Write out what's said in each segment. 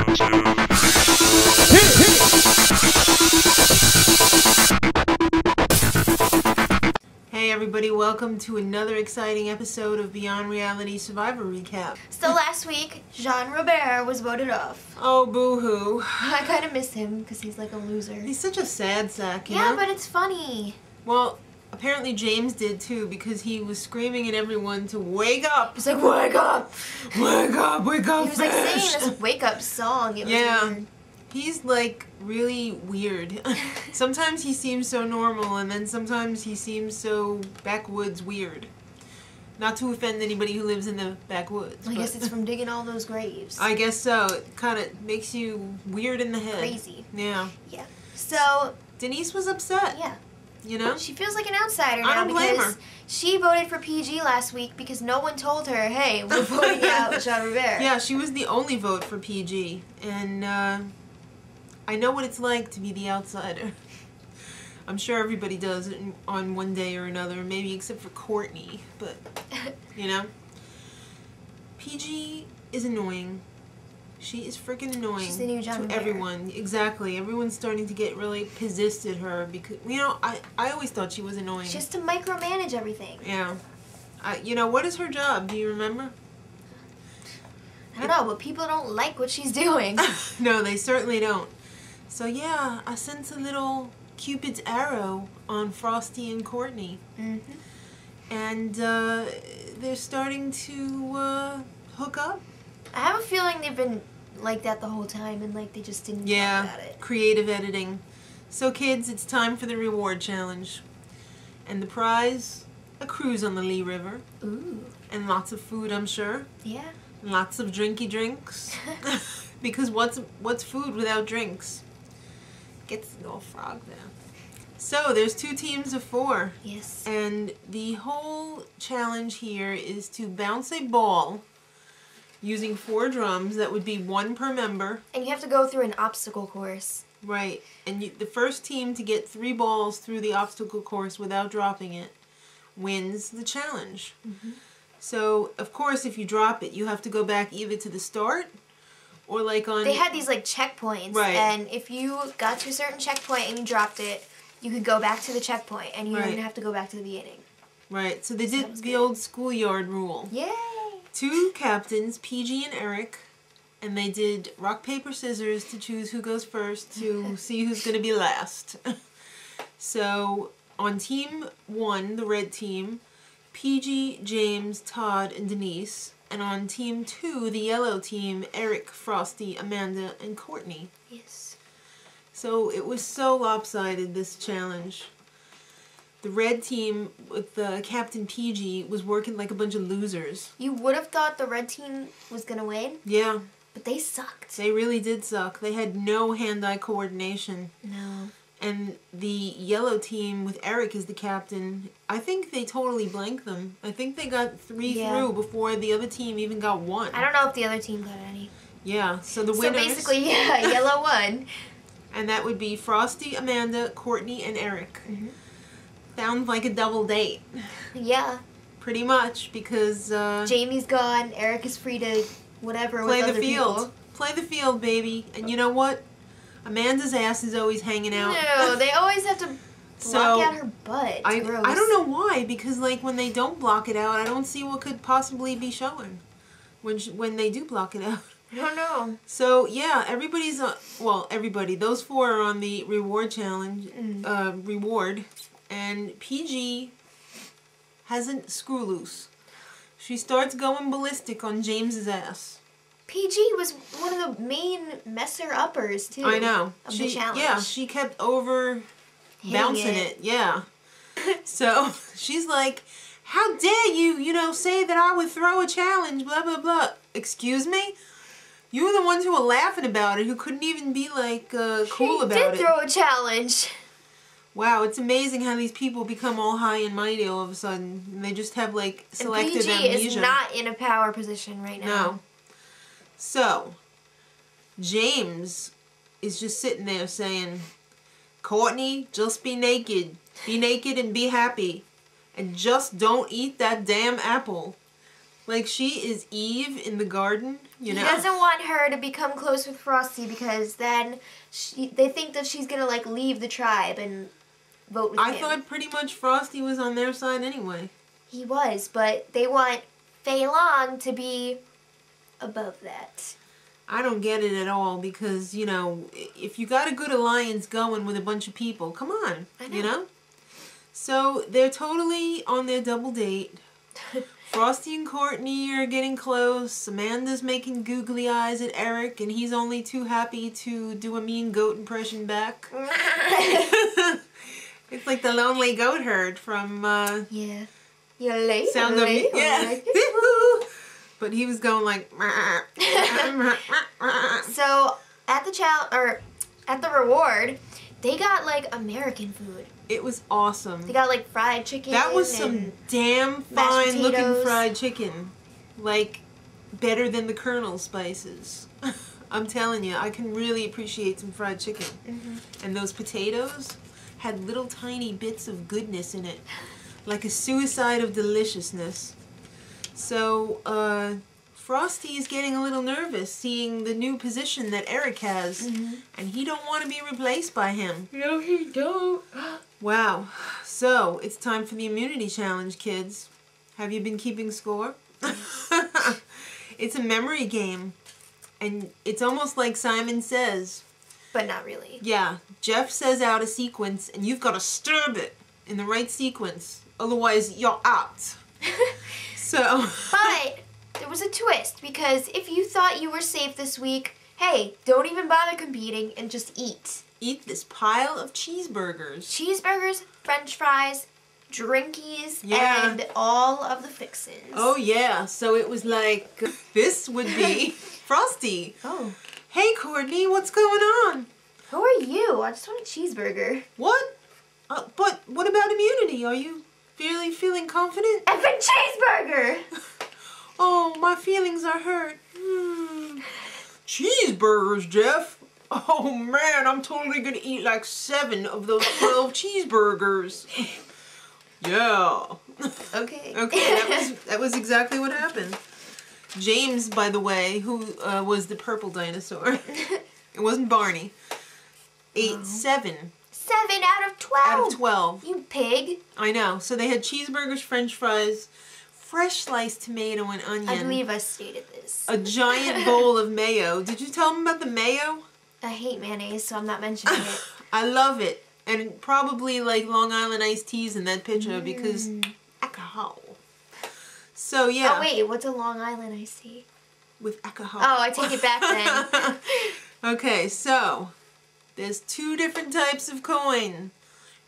Hey everybody, welcome to another exciting episode of Beyond Reality Survivor Recap. So last week, Jean Robert was voted off. Oh, boo-hoo. I kind of miss him because he's like a loser. He's such a sad sack, you know? Yeah, but it's funny. Well, apparently James did too, because he was screaming at everyone to wake up. He's like, wake up! Wake up, wake up, He was like singing this wake up song. It was weird. He's like really weird. Sometimes he seems so normal, and then sometimes he seems so backwoods weird. Not to offend anybody who lives in the backwoods. I guess it's from digging all those graves. I guess so. It kind of makes you weird in the head. Crazy. Yeah. Yeah. So Denise was upset. Yeah. You know? She feels like an outsider now I don't blame because her. she voted for PG last week because no one told her, hey, we're voting out Jean Robert. Yeah, she was the only vote for PG. And I know what it's like to be the outsider. I'm sure everybody does it on one day or another, maybe except for Courtney, but, you know. PG is annoying. She is freaking annoying. She's the new Jean Robert. Everyone. Exactly. Everyone's starting to get really pissed at her because, you know, I always thought she was annoying. She has to micromanage everything. Yeah. You know, what is her job? Do you remember? I don't know, but people don't like what she's doing. No, they certainly don't. So yeah, I sent a little Cupid's arrow on Frosti and Courtney. Mm-hmm. And they're starting to hook up. I have a feeling they've been like that the whole time and like they just didn't talk about it. Creative editing. So kids, it's time for the reward challenge. And the prize, a cruise on the Lee River. Ooh. And lots of food, I'm sure. Yeah. And lots of drinky drinks. Because what's food without drinks? Gets the old frog there. So there's 2 teams of 4. Yes. And the whole challenge here is to bounce a ball using 4 drums. That would be 1 per member. And you have to go through an obstacle course. Right. And the first team to get 3 balls through the obstacle course without dropping it wins the challenge. Mm-hmm. So, of course, if you drop it, you have to go back either to the start or like on... They had these like checkpoints. Right. And if you got to a certain checkpoint and you dropped it, you could go back to the checkpoint and you didn't have to go back to the beginning. Right. So they did the old schoolyard rule. Yay! 2 captains, PG and Erik, and they did rock, paper, scissors to choose who goes first to see who's going to be last. So on team 1, the red team, PG, James, Todd, and Denise. And on team 2, the yellow team, Erik, Frosti, Amanda, and Courtney. Yes. So it was so lopsided, this challenge. The red team with Captain PG was working like a bunch of losers. You would have thought the red team was going to win. Yeah. But they sucked. They really did suck. They had no hand-eye coordination. No. And the yellow team with Erik as the captain, I think they totally blanked them. I think they got 3 through before the other team even got 1. I don't know if the other team got any. Yeah, so the winners... So basically, yeah, yellow won. And that would be Frosti, Amanda, Courtney, and Erik. Mm-hmm. Sounds like a double date. Yeah. Pretty much, because... Jamie's gone, Erik is free to whatever play with the other field. people. Play the field, baby. And you know what? Amanda's ass is always hanging out. No, they always have to block out her butt. It's gross. I don't know why, because like when they don't block it out, I don't see what could possibly be showing when they do block it out. I don't know. So yeah, everybody's on, well, everybody. Those 4 are on the reward challenge, reward, and PG hasn't screw loose. She starts going ballistic on James's ass. PG was one of the main messer-uppers, too. I know. Of the challenge. Yeah, she kept bouncing it. Yeah. So, she's like, how dare you, say that I would throw a challenge, blah, blah, blah. Excuse me? You were the ones who were laughing about it, who couldn't even be, like, cool about it. She did throw a challenge. Wow, it's amazing how these people become all high and mighty all of a sudden. And they just have, like, selective amnesia. And PG is not in a power position right now. No. So, James is just sitting there saying, Courtney, just be naked. Be naked and be happy. And just don't eat that damn apple. Like, she is Eve in the garden, you know? He doesn't want her to become close with Frosty because then they think that she's going to, like, leave the tribe and vote with him. I thought pretty much Frosty was on their side anyway. He was, but they want Fei Long to be above that. I don't get it at all because, you know, if you got a good alliance going with a bunch of people, come on, you know? So they're totally on their double date. Frosty and Courtney are getting close. Amanda's making googly eyes at Erik, and he's only too happy to do a mean goat impression back. It's like the lonely goat herd from yeah. You're late. Sound of late. Yeah. But he was going like. So at the reward, they got like American food. It was awesome. They got like fried chicken. That was some damn fine looking fried chicken. Like, better than the Colonel spices. I'm telling you, I can really appreciate some fried chicken. And those potatoes had little tiny bits of goodness in it. Like a suicide of deliciousness. So, Frosty is getting a little nervous seeing the new position that Erik has. And he don't want to be replaced by him. No, he don't. Wow. So, it's time for the immunity challenge, kids. Have you been keeping score? It's a memory game. And it's almost like Simon Says. But not really. Yeah. Jeff says out a sequence, and you've got to stir it in the right sequence. Otherwise, you're out. So. But there was a twist, because if you thought you were safe this week, hey, don't even bother competing and just eat. Eat this pile of cheeseburgers. Cheeseburgers, french fries, drinkies, and all of the fixins. Oh, yeah. So it was like, this would be Frosty. Oh. Hey, Courtney, what's going on? Who are you? I just want a cheeseburger. What? But what about immunity? Are you really feeling confident? Effing cheeseburger! Oh, my feelings are hurt. Cheeseburgers, Jeff? Oh, man, I'm totally going to eat like 7 of those 12 cheeseburgers. Yeah. Okay. Okay, that was exactly what happened. James, by the way, who was the purple dinosaur, it wasn't Barney, ate 7. 7 out of 12. Out of 12. You pig. I know. So they had cheeseburgers, french fries, fresh sliced tomato and onion. I believe I stated this. A giant bowl of mayo. Did you tell them about the mayo? I hate mayonnaise, so I'm not mentioning it. I love it. And probably like Long Island iced teas in that picture because alcohol. So yeah. Oh wait, what's a Long Island iced tea? With alcohol. Oh, I take it back then. Okay, so there's 2 different types of coin.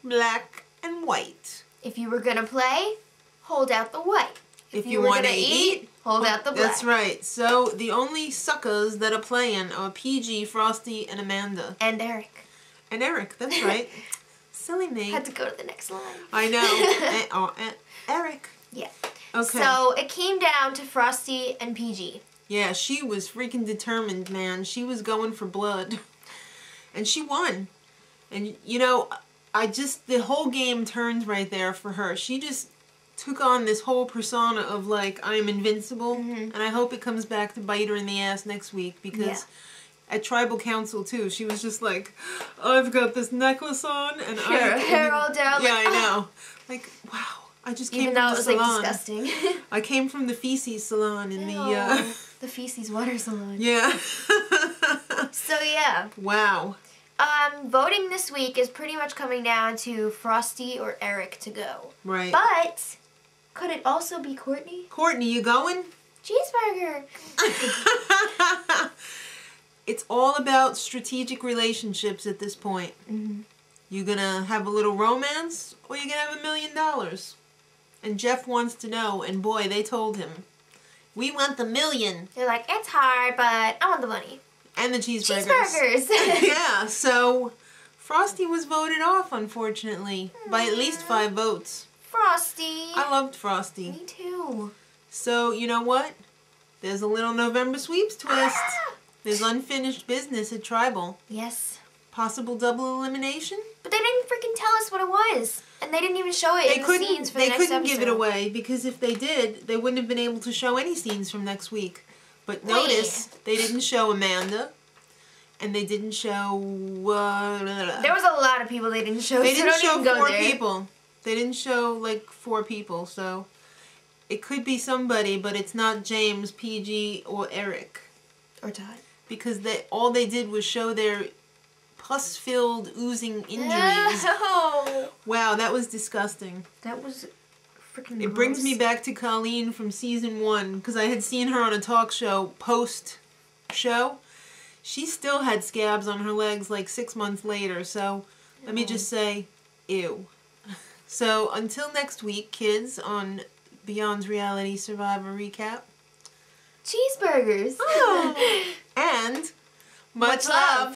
Black and white. If you were gonna play, hold out the white. If you want to eat, hold out the black. That's right. So the only suckers that are playing are PG, Frosty, and Amanda. And Erik. And Erik, that's right. Silly me. Had to go to the next line. I know. and Erik. Yeah. Okay. So it came down to Frosty and PG. Yeah, she was freaking determined, man. She was going for blood. And she won. And, you know, the whole game turned right there for her. She just took on this whole persona of, like, I'm invincible. And I hope it comes back to bite her in the ass next week because at Tribal Council, too, she was just like, I've got this necklace on and hair all down. Yeah, like, I know. Like, wow. I just came even from though the it was salon. like disgusting. I came from the feces salon in the feces water salon. Yeah. So yeah. Wow. Voting this week is pretty much coming down to Frosty or Erik to go. Right. But could it also be Courtney? Courtney, you going? Cheeseburger. It's all about strategic relationships at this point. You gonna have a little romance or you gonna have $1 million? And Jeff wants to know, and boy, they told him, we want the $1 million. They're like, it's hard, but I want the money. And the cheeseburgers. Cheeseburgers. Yeah, so Frosty was voted off, unfortunately, by at least 5 votes. Frosty. I loved Frosty. Me too. So, you know what? There's a little November sweeps twist. There's unfinished business at Tribal. Yes. Possible double elimination? But they didn't freaking tell us what it was. And they didn't even show it in the scenes for the next episode. They couldn't give it away, because if they did, they wouldn't have been able to show any scenes from next week. But notice, they didn't show Amanda. And they didn't show... there was a lot of people they didn't show. They didn't show 4 people. They didn't show, like, 4 people, so... It could be somebody, but it's not James, PG, or Erik. Or Todd. Because all they did was show their pus-filled, oozing injuries. No. Wow, that was disgusting. That was freaking It brings me back to Colleen from season 1, because I had seen her on a talk show post-show. She still had scabs on her legs like 6 months later, so let me just say, ew. So until next week, kids, on Beyond's Reality Survivor Recap. Cheeseburgers. Oh. And much love.